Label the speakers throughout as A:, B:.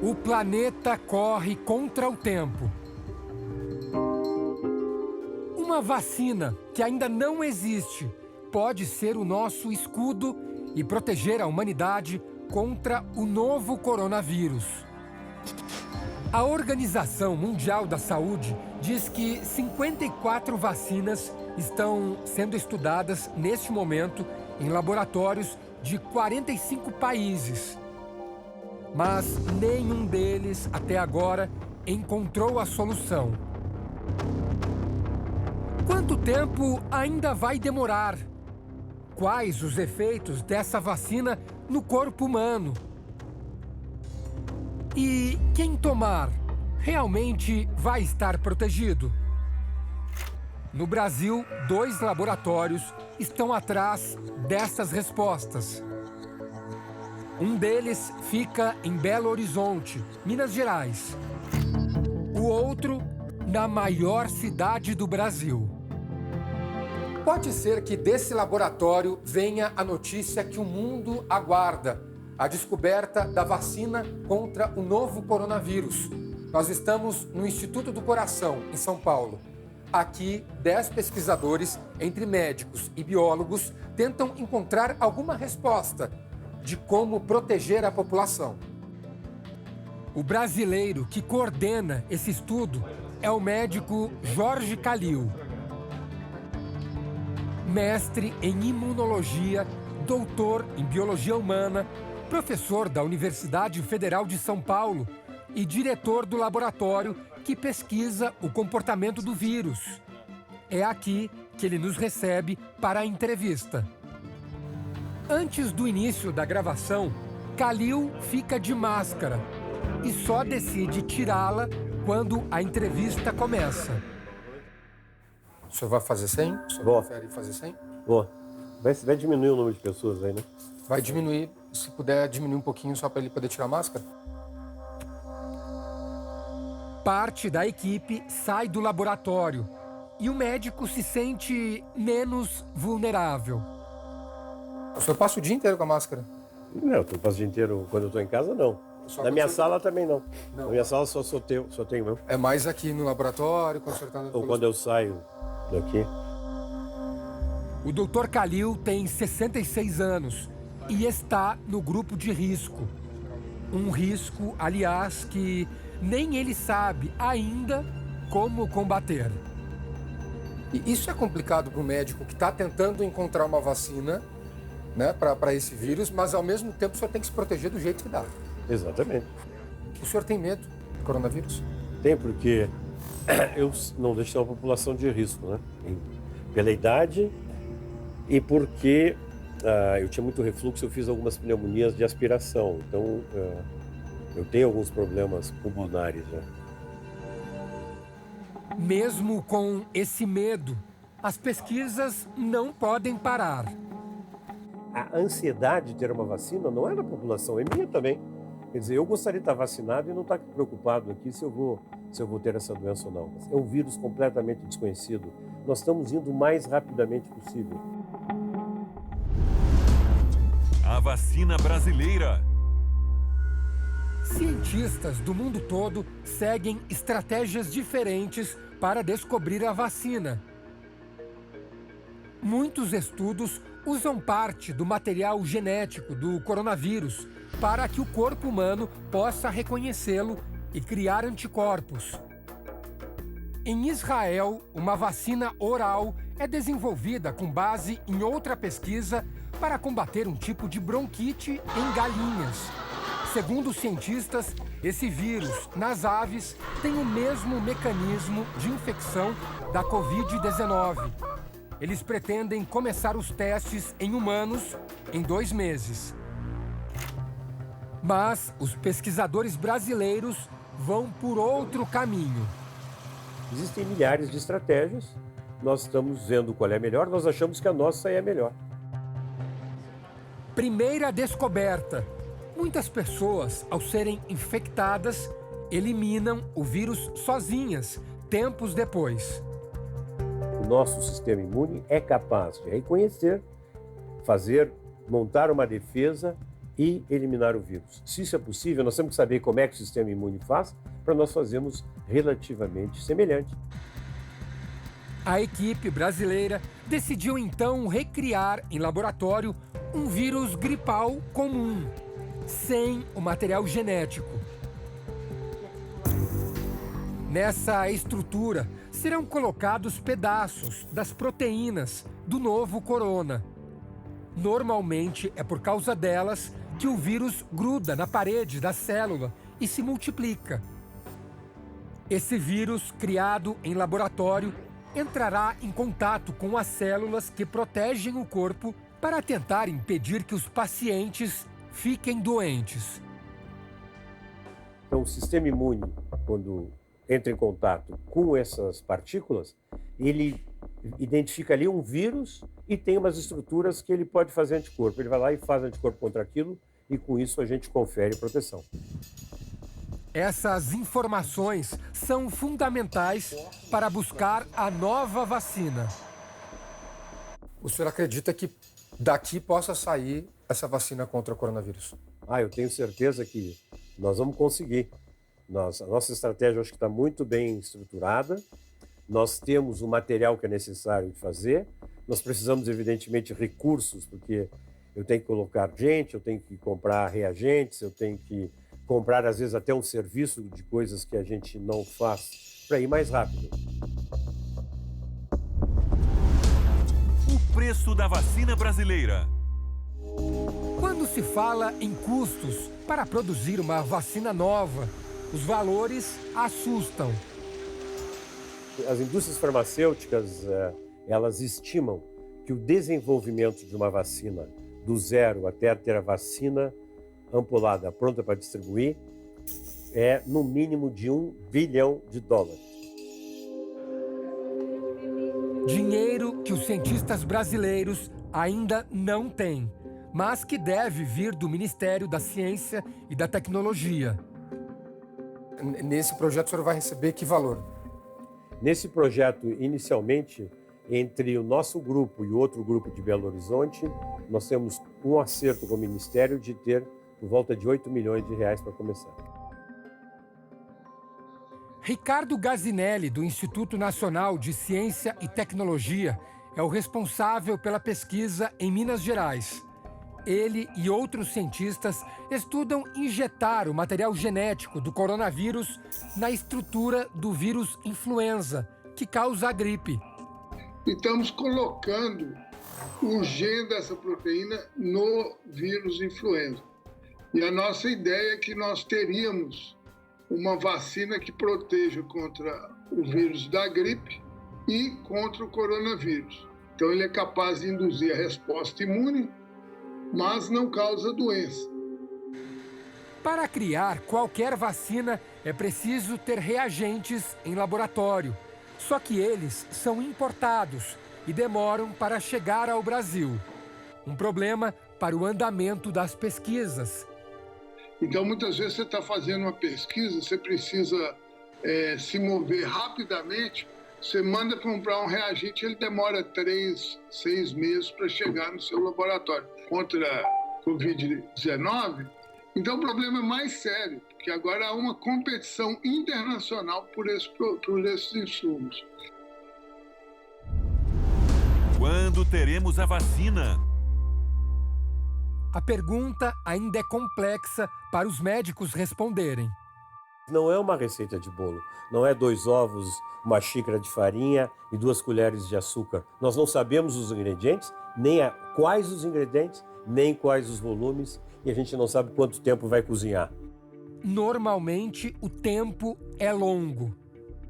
A: O planeta corre contra o tempo. Uma vacina que ainda não existe pode ser o nosso escudo e proteger a humanidade contra o novo coronavírus. A Organização Mundial da Saúde diz que 54 vacinas estão sendo estudadas neste momento em laboratórios de 45 países. Mas nenhum deles, até agora, encontrou a solução. Quanto tempo ainda vai demorar? Quais os efeitos dessa vacina no corpo humano? E quem tomar realmente vai estar protegido? No Brasil, 2 laboratórios estão atrás dessas respostas. Um deles fica em Belo Horizonte, Minas Gerais. O outro, na maior cidade do Brasil. Pode ser que desse laboratório venha a notícia que o mundo aguarda: a descoberta da vacina contra o novo coronavírus. Nós estamos no Instituto do Coração, em São Paulo. Aqui, 10 pesquisadores, entre médicos e biólogos, tentam encontrar alguma resposta de como proteger a população. O brasileiro que coordena esse estudo é o médico Jorge Calil. Mestre em imunologia, doutor em biologia humana, professor da Universidade Federal de São Paulo e diretor do laboratório que pesquisa o comportamento do vírus. É aqui que ele nos recebe para a entrevista. Antes do início da gravação, Calil fica de máscara e só decide tirá-la quando a entrevista começa. O senhor vai fazer 100? O senhor prefere fazer 100?
B: Boa. Vai diminuir o número de pessoas aí, né?
A: Vai diminuir, se puder diminuir um pouquinho só para ele poder tirar a máscara. Parte da equipe sai do laboratório e o médico se sente menos vulnerável. O senhor passa o dia inteiro com a máscara?
B: Não, eu passo o dia inteiro quando eu estou em casa, não. Na minha sala também não. Na minha sala só tenho meu.
A: É mais aqui no laboratório, quando o senhor está...
B: Ou quando eu saio daqui.
A: O Dr. Calil tem 66 anos e está no grupo de risco. Um risco, aliás, que nem ele sabe ainda como combater. E isso é complicado para o médico que está tentando encontrar uma vacina, né, para esse vírus, mas ao mesmo tempo o senhor tem que se proteger do jeito que dá.
B: Exatamente.
A: O senhor tem medo do coronavírus?
B: Tem, porque eu não deixo uma população de risco, né? Pela idade e porque eu tinha muito refluxo, eu fiz algumas pneumonias de aspiração, então eu tenho alguns problemas pulmonares já.
A: Mesmo com esse medo, as pesquisas não podem parar.
B: A ansiedade de ter uma vacina não é da população, é minha também. Quer dizer, eu gostaria de estar vacinado e não estar preocupado aqui se eu vou ter essa doença ou não. É um vírus completamente desconhecido. Nós estamos indo o mais rapidamente possível.
C: A vacina brasileira.
A: Cientistas do mundo todo seguem estratégias diferentes para descobrir a vacina. Muitos estudos usam parte do material genético do coronavírus para que o corpo humano possa reconhecê-lo e criar anticorpos. Em Israel, uma vacina oral é desenvolvida com base em outra pesquisa para combater um tipo de bronquite em galinhas. Segundo os cientistas, esse vírus nas aves tem o mesmo mecanismo de infecção da Covid-19. Eles pretendem começar os testes em humanos em 2 meses. Mas os pesquisadores brasileiros vão por outro caminho.
B: Existem milhares de estratégias, nós estamos vendo qual é a melhor, nós achamos que a nossa é a melhor.
A: Primeira descoberta. Muitas pessoas, ao serem infectadas, eliminam o vírus sozinhas, tempos depois.
B: O nosso sistema imune é capaz de reconhecer, montar uma defesa e eliminar o vírus. Se isso é possível, nós temos que saber como é que o sistema imune faz para nós fazermos relativamente semelhante.
A: A equipe brasileira decidiu então recriar em laboratório um vírus gripal comum, sem o material genético. Nessa estrutura serão colocados pedaços das proteínas do novo corona. Normalmente é por causa delas que o vírus gruda na parede da célula e se multiplica. Esse vírus, criado em laboratório, entrará em contato com as células que protegem o corpo para tentar impedir que os pacientes fiquem doentes.
B: Então, o sistema imune, quando entra em contato com essas partículas, ele identifica ali um vírus e tem umas estruturas que ele pode fazer anticorpo. Ele vai lá e faz anticorpo contra aquilo e com isso a gente confere proteção.
A: Essas informações são fundamentais para buscar a nova vacina.
D: O senhor acredita que daqui possa sair essa vacina contra o coronavírus?
B: Eu tenho certeza que nós vamos conseguir. A nossa estratégia acho que está muito bem estruturada. Nós temos o material que é necessário de fazer. Nós precisamos, evidentemente, recursos, porque eu tenho que colocar gente, eu tenho que comprar reagentes, eu tenho que comprar, às vezes, até um serviço de coisas que a gente não faz para ir mais rápido.
C: O preço da vacina brasileira.
A: Quando se fala em custos para produzir uma vacina nova, os valores assustam.
B: As indústrias farmacêuticas, elas estimam que o desenvolvimento de uma vacina do zero até ter a vacina ampulada pronta para distribuir é no mínimo de $1 bilhão.
A: Dinheiro que os cientistas brasileiros ainda não têm, mas que deve vir do Ministério da Ciência e da Tecnologia.
D: Nesse projeto o senhor vai receber que valor?
B: Nesse projeto, inicialmente, entre o nosso grupo e o outro grupo de Belo Horizonte, nós temos um acerto com o Ministério de ter por volta de R$8 milhões para começar.
A: Ricardo Gazinelli, do Instituto Nacional de Ciência e Tecnologia, é o responsável pela pesquisa em Minas Gerais. Ele e outros cientistas estudam injetar o material genético do coronavírus na estrutura do vírus influenza, que causa a gripe.
E: E estamos colocando o gene dessa proteína no vírus influenza. E a nossa ideia é que nós teríamos uma vacina que proteja contra o vírus da gripe e contra o coronavírus. Então ele é capaz de induzir a resposta imune, mas não causa doença.
A: Para criar qualquer vacina, é preciso ter reagentes em laboratório. Só que eles são importados e demoram para chegar ao Brasil. Um problema para o andamento das pesquisas.
E: Então, muitas vezes você está fazendo uma pesquisa, você precisa se mover rapidamente, você manda comprar um reagente, ele demora 3, 6 meses para chegar no seu laboratório. Contra a Covid-19, então o problema é mais sério, porque agora há uma competição internacional por esses insumos.
C: Quando teremos a vacina?
A: A pergunta ainda é complexa para os médicos responderem.
B: Não é uma receita de bolo, não é 2 ovos, uma xícara de farinha e 2 colheres de açúcar. Nós não sabemos os ingredientes, nem quais os ingredientes, nem quais os volumes, e a gente não sabe quanto tempo vai cozinhar.
A: Normalmente, o tempo é longo.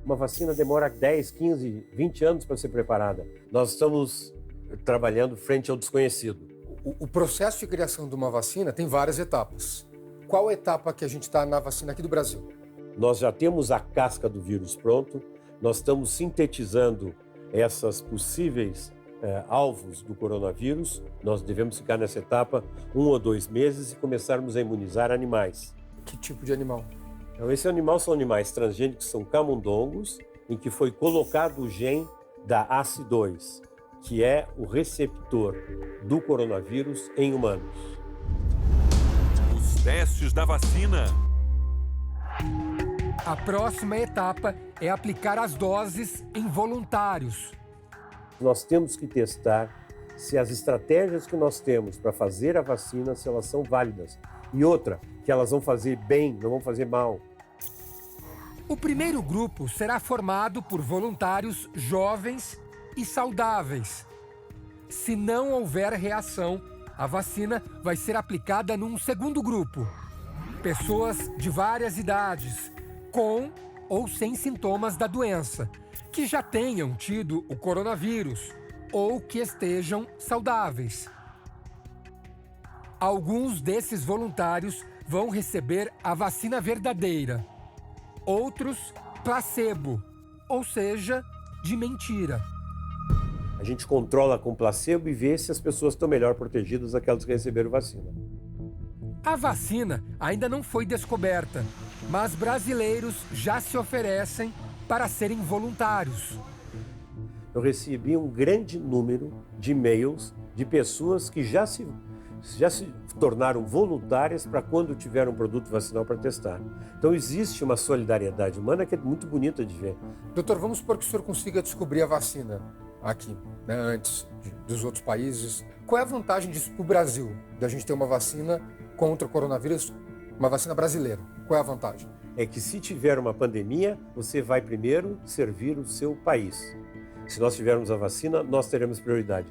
B: Uma vacina demora 10, 15, 20 anos para ser preparada. Nós estamos trabalhando frente ao desconhecido.
D: O processo de criação de uma vacina tem várias etapas. Qual a etapa que a gente está na vacina aqui do Brasil?
B: Nós já temos a casca do vírus pronto, nós estamos sintetizando essas possíveis alvos do coronavírus. Nós devemos ficar nessa etapa 1 ou 2 meses e começarmos a imunizar animais.
D: Que tipo de animal?
B: Então, esse animal são animais transgênicos, são camundongos, em que foi colocado o gene da ACE2, que é o receptor do coronavírus em humanos.
C: Testes da vacina.
A: A próxima etapa é aplicar as doses em voluntários.
B: Nós temos que testar se as estratégias que nós temos para fazer a vacina, se elas são válidas. E outra, que elas vão fazer bem, não vão fazer mal.
A: O primeiro grupo será formado por voluntários jovens e saudáveis. Se não houver reação, a vacina vai ser aplicada num segundo grupo. Pessoas de várias idades, com ou sem sintomas da doença, que já tenham tido o coronavírus ou que estejam saudáveis. Alguns desses voluntários vão receber a vacina verdadeira, outros placebo, ou seja, de mentira.
B: A gente controla com placebo e vê se as pessoas estão melhor protegidas daquelas que receberam vacina.
A: A vacina ainda não foi descoberta, mas brasileiros já se oferecem para serem voluntários.
B: Eu recebi um grande número de e-mails de pessoas que já se tornaram voluntárias para quando tiveram um produto vacinal para testar. Então existe uma solidariedade humana que é muito bonita de ver.
D: Doutor, vamos supor que o senhor consiga descobrir a vacina aqui, né, antes dos outros países. Qual é a vantagem disso para o Brasil, da gente ter uma vacina contra o coronavírus, uma vacina brasileira? Qual é a vantagem?
B: É que se tiver uma pandemia, você vai primeiro servir o seu país. Se nós tivermos a vacina, nós teremos prioridade.